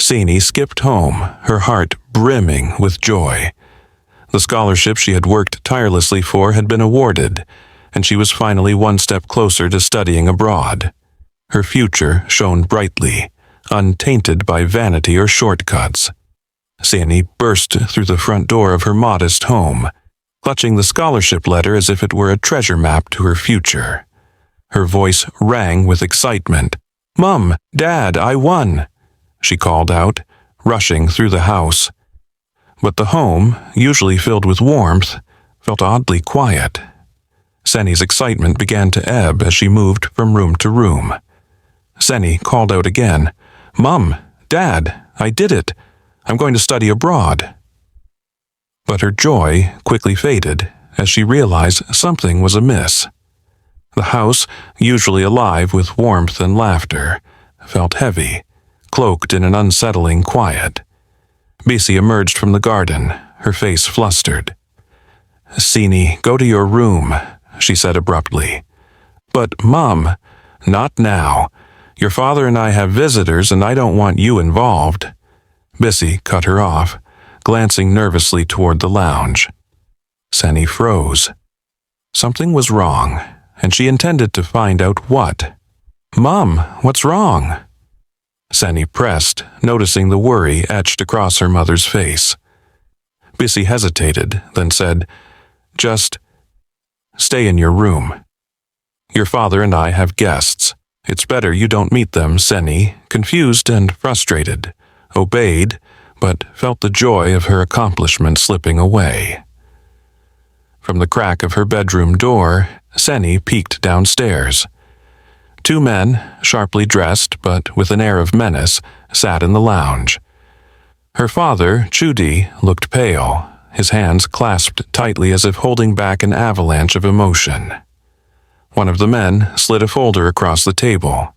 Seni skipped home, her heart brimming with joy. The scholarship she had worked tirelessly for had been awarded, and she was finally one step closer to studying abroad. Her future shone brightly, untainted by vanity or shortcuts. Seni burst through the front door of her modest home, clutching the scholarship letter as if it were a treasure map to her future. Her voice rang with excitement. "Mom, Dad, I won!" she called out, rushing through the house. But the home, usually filled with warmth, felt oddly quiet. Seni's excitement began to ebb as she moved from room to room. Seni called out again, "Mom, Dad, I did it! I'm going to study abroad." But her joy quickly faded as she realized something was amiss. The house, usually alive with warmth and laughter, felt heavy, cloaked in an unsettling quiet. Bisi emerged from the garden, her face flustered. "Seni, go to your room," she said abruptly. "But, Mom, not now. Your father and I have visitors and I don't want you involved." Bisi cut her off, glancing nervously toward the lounge. Seni froze. Something was wrong, and she intended to find out what. "Mom, what's wrong?" Seni pressed, noticing the worry etched across her mother's face. Bisi hesitated, then said, "Just stay in your room. Your father and I have guests. It's better you don't meet them." Seni, confused and frustrated, obeyed, but felt the joy of her accomplishment slipping away. From the crack of her bedroom door, Seni peeked downstairs. Two men, sharply dressed but with an air of menace, sat in the lounge. Her father, Chudi, looked pale, his hands clasped tightly as if holding back an avalanche of emotion. One of the men slid a folder across the table.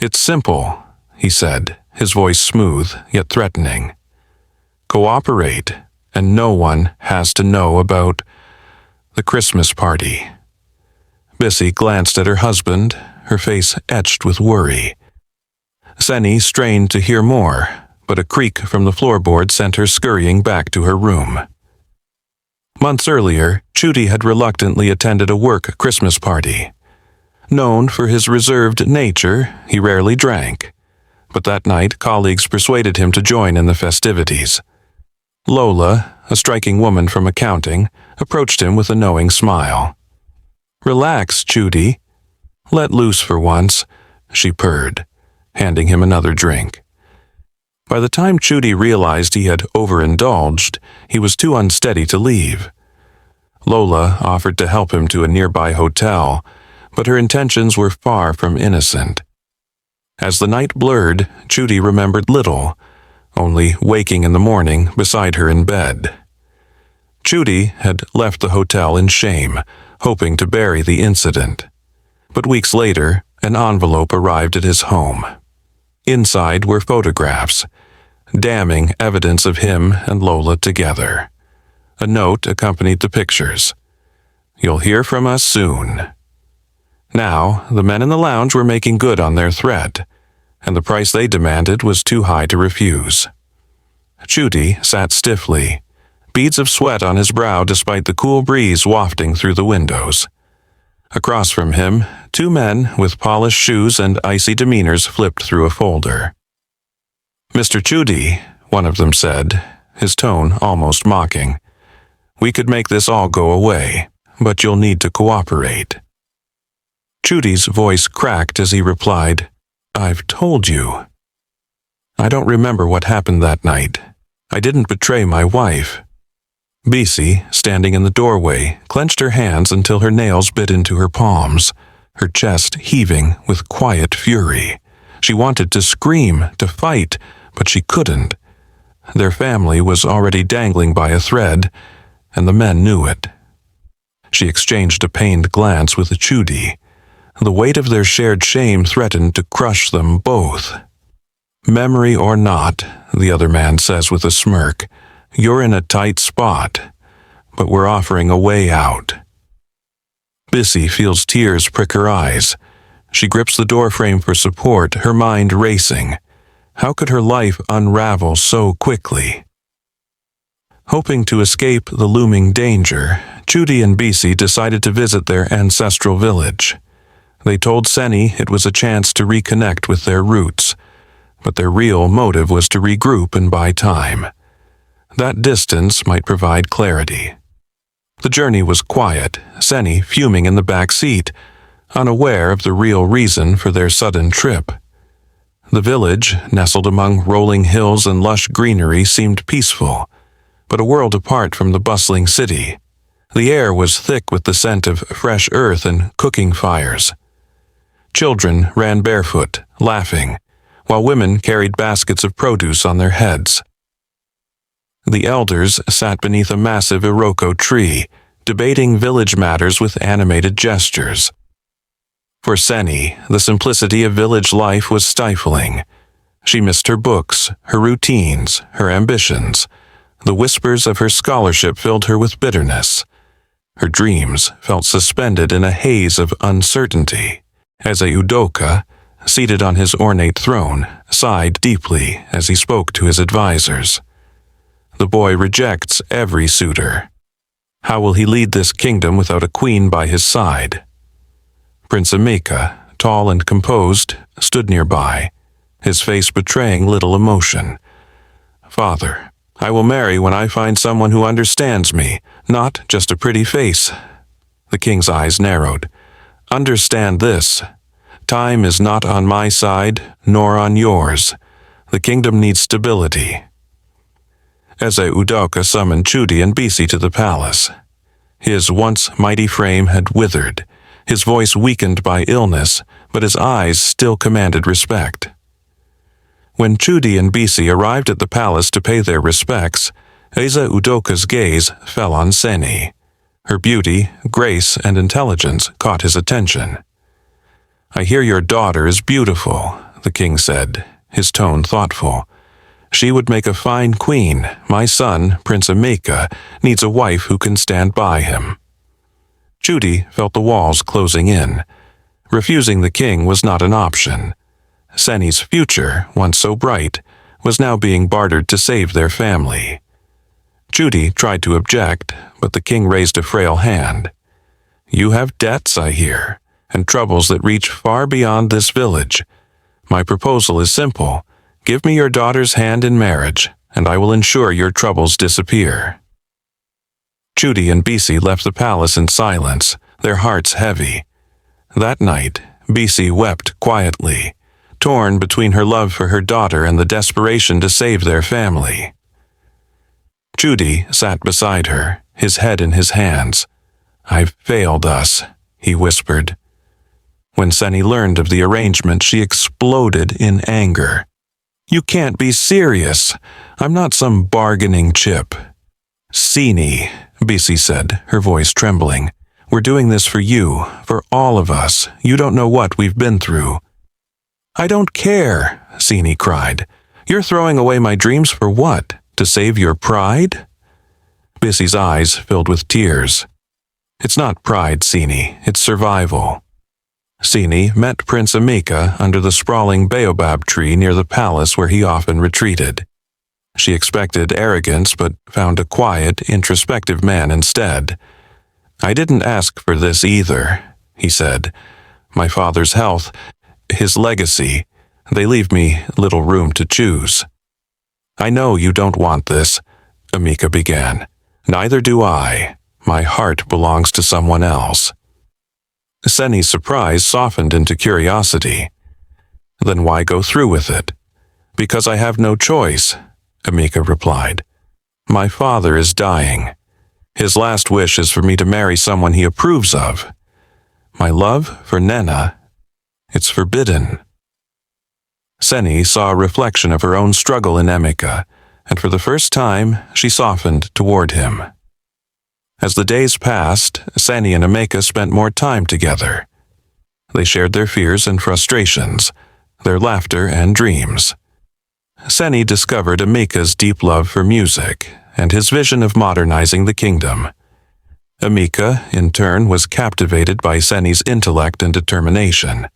"It's simple," he said, his voice smooth yet threatening. "Cooperate, and no one has to know about the Christmas party." Bisi glanced at her husband, her face etched with worry. Seni strained to hear more, but a creak from the floorboard sent her scurrying back to her room. Months earlier, Chudi had reluctantly attended a work Christmas party. Known for his reserved nature, he rarely drank, but that night colleagues persuaded him to join in the festivities. Lola, a striking woman from accounting, approached him with a knowing smile. "Relax, Chudi. Let loose for once," she purred, handing him another drink. By the time Chudi realized he had overindulged, he was too unsteady to leave. Lola offered to help him to a nearby hotel, but her intentions were far from innocent. As the night blurred, Chudi remembered little, only waking in the morning beside her in bed. Chudi had left the hotel in shame, hoping to bury the incident. But weeks later, an envelope arrived at his home. Inside were photographs, damning evidence of him and Lola together. A note accompanied the pictures. "You'll hear from us soon." Now, the men in the lounge were making good on their threat, and the price they demanded was too high to refuse. Chudi sat stiffly, beads of sweat on his brow despite the cool breeze wafting through the windows. Across from him, two men with polished shoes and icy demeanors flipped through a folder. "Mr. Chudi," one of them said, his tone almost mocking, "we could make this all go away, but you'll need to cooperate." Chudi's voice cracked as he replied, "I've told you." "I don't remember what happened that night. I didn't betray my wife." Bisi, standing in the doorway, clenched her hands until her nails bit into her palms, her chest heaving with quiet fury. She wanted to scream, to fight, but she couldn't. Their family was already dangling by a thread, and the men knew it. She exchanged a pained glance with Chudi. The weight of their shared shame threatened to crush them both. "Memory or not," the other man says with a smirk, "you're in a tight spot, but we're offering a way out." Bisi feels tears prick her eyes. She grips the doorframe for support, her mind racing. How could her life unravel so quickly? Hoping to escape the looming danger, Chudi and Bisi decided to visit their ancestral village. They told Seni it was a chance to reconnect with their roots, but their real motive was to regroup and buy time. That distance might provide clarity. The journey was quiet, Seni fuming in the back seat, unaware of the real reason for their sudden trip. The village, nestled among rolling hills and lush greenery, seemed peaceful, but a world apart from the bustling city. The air was thick with the scent of fresh earth and cooking fires. Children ran barefoot, laughing, while women carried baskets of produce on their heads. The elders sat beneath a massive iroko tree, debating village matters with animated gestures. For Seni, the simplicity of village life was stifling. She missed her books, her routines, her ambitions. The whispers of her scholarship filled her with bitterness. Her dreams felt suspended in a haze of uncertainty. Eze Udoka, seated on his ornate throne, sighed deeply as he spoke to his advisors. The boy rejects every suitor. How will he lead this kingdom without a queen by his side? Prince Emeka, tall and composed, stood nearby, his face betraying little emotion. Father, I will marry when I find someone who understands me, not just a pretty face. The king's eyes narrowed. Understand this. Time is not on my side, nor on yours. The kingdom needs stability. Eze Udoka summoned Chudi and Bisi to the palace. His once mighty frame had withered, his voice weakened by illness, but his eyes still commanded respect. When Chudi and Bisi arrived at the palace to pay their respects, Eze Udoka's gaze fell on Seni. Her beauty, grace, and intelligence caught his attention. I hear your daughter is beautiful, the king said, his tone thoughtful. She would make a fine queen. My son, Prince Emeka, needs a wife who can stand by him. Chudi felt the walls closing in. Refusing the king was not an option. Seni's future, once so bright, was now being bartered to save their family. Chudi tried to object, but the king raised a frail hand. You have debts, I hear, and troubles that reach far beyond this village. My proposal is simple. Give me your daughter's hand in marriage, and I will ensure your troubles disappear. Chudi and Bisi left the palace in silence, their hearts heavy. That night, Bisi wept quietly, torn between her love for her daughter and the desperation to save their family. Chudi sat beside her, his head in his hands. I've failed us, he whispered. When Seni learned of the arrangement, she exploded in anger. You can't be serious. I'm not some bargaining chip. Seni, Bisi said, her voice trembling. We're doing this for you, for all of us. You don't know what we've been through. I don't care, Seni cried. You're throwing away my dreams for what? To save your pride? Bisi's eyes filled with tears. It's not pride, Seni. It's survival. Seni met Prince Emeka under the sprawling baobab tree near the palace where he often retreated. She expected arrogance, but found a quiet, introspective man instead. I didn't ask for this either, he said. My father's health, his legacy, they leave me little room to choose. I know you don't want this, Emeka began. Neither do I. My heart belongs to someone else. Seni's surprise softened into curiosity. Then why go through with it? Because I have no choice, Emeka replied. My father is dying. His last wish is for me to marry someone he approves of. My love for Nena, it's forbidden. Seni saw a reflection of her own struggle in Emeka, and for the first time she softened toward him. As the days passed, Seni and Emeka spent more time together. They shared their fears and frustrations, their laughter and dreams. Seni discovered Emeka's deep love for music and his vision of modernizing the kingdom. Emeka, in turn, was captivated by Seni's intellect and determination.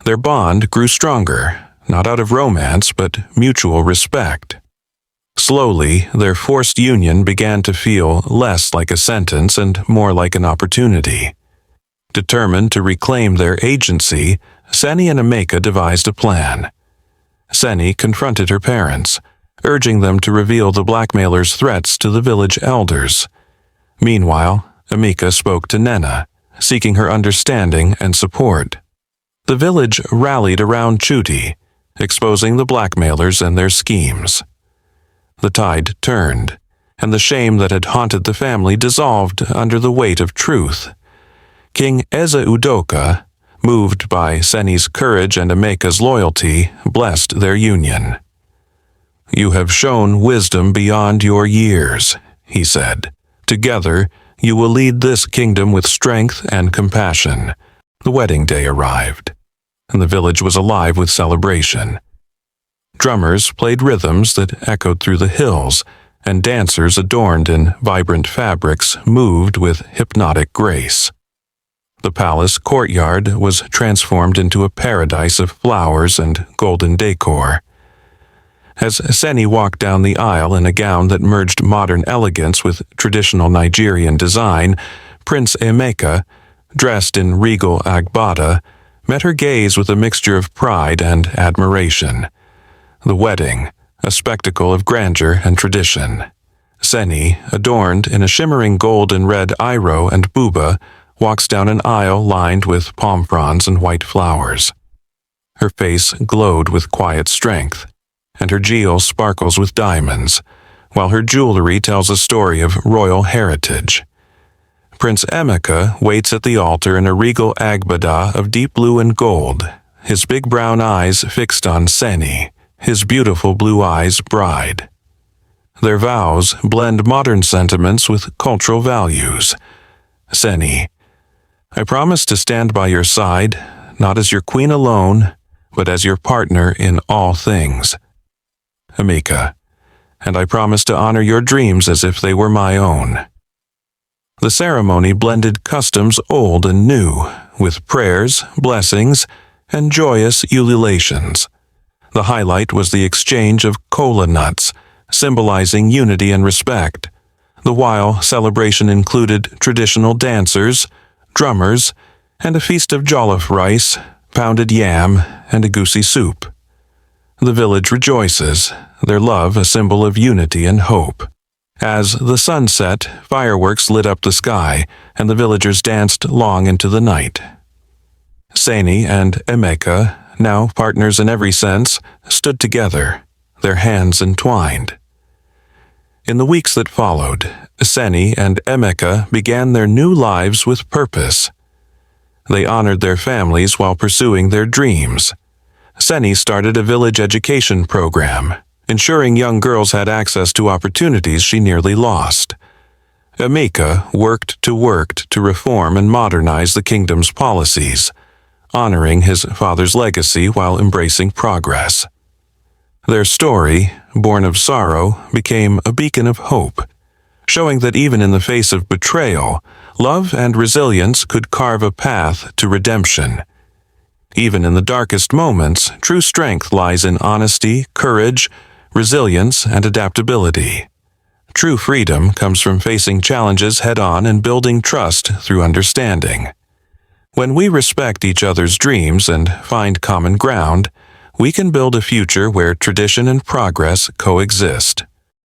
Their bond grew stronger, not out of romance but mutual respect. Slowly, their forced union began to feel less like a sentence and more like an opportunity. Determined to reclaim their agency, Seni and Emeka devised a plan. Seni confronted her parents, urging them to reveal the blackmailers' threats to the village elders. Meanwhile, Emeka spoke to Nena, seeking her understanding and support. The village rallied around Chudi, exposing the blackmailers and their schemes. The tide turned, and the shame that had haunted the family dissolved under the weight of truth. King Eze Udoka, moved by Seni's courage and Emeka's loyalty, blessed their union. "You have shown wisdom beyond your years," he said. "Together, you will lead this kingdom with strength and compassion." The wedding day arrived, and the village was alive with celebration. Drummers played rhythms that echoed through the hills, and dancers adorned in vibrant fabrics moved with hypnotic grace. The palace courtyard was transformed into a paradise of flowers and golden decor. As Seni walked down the aisle in a gown that merged modern elegance with traditional Nigerian design, Prince Emeka, dressed in regal agbada, met her gaze with a mixture of pride and admiration. The wedding, a spectacle of grandeur and tradition. Seni, adorned in a shimmering gold and red iro and buba, walks down an aisle lined with palm fronds and white flowers. Her face glowed with quiet strength, and her jewel sparkles with diamonds, while her jewelry tells a story of royal heritage. Prince Emeka waits at the altar in a regal agbada of deep blue and gold, his big brown eyes fixed on Seni, his beautiful blue-eyes bride. Their vows blend modern sentiments with cultural values. "Seni, I promise to stand by your side, not as your queen alone, but as your partner in all things." "Emeka, and I promise to honor your dreams as if they were my own." The ceremony blended customs old and new, with prayers, blessings, and joyous ululations. The highlight was the exchange of kola nuts, symbolizing unity and respect. The while celebration included traditional dancers, drummers, and a feast of jollof rice, pounded yam, and egusi soup. The village rejoices, their love a symbol of unity and hope. As the sun set, fireworks lit up the sky, and the villagers danced long into the night. Seni and Emeka, now partners in every sense, stood together, their hands entwined. In the weeks that followed, Seni and Emeka began their new lives with purpose. They honored their families while pursuing their dreams. Seni started a village education program, ensuring young girls had access to opportunities she nearly lost. Emeka worked to reform and modernize the kingdom's policies, honoring his father's legacy while embracing progress. Their story, born of sorrow, became a beacon of hope, showing that even in the face of betrayal, love and resilience could carve a path to redemption. Even in the darkest moments, true strength lies in honesty, courage, resilience, and adaptability. True freedom comes from facing challenges head-on and building trust through understanding. When we respect each other's dreams and find common ground, we can build a future where tradition and progress coexist.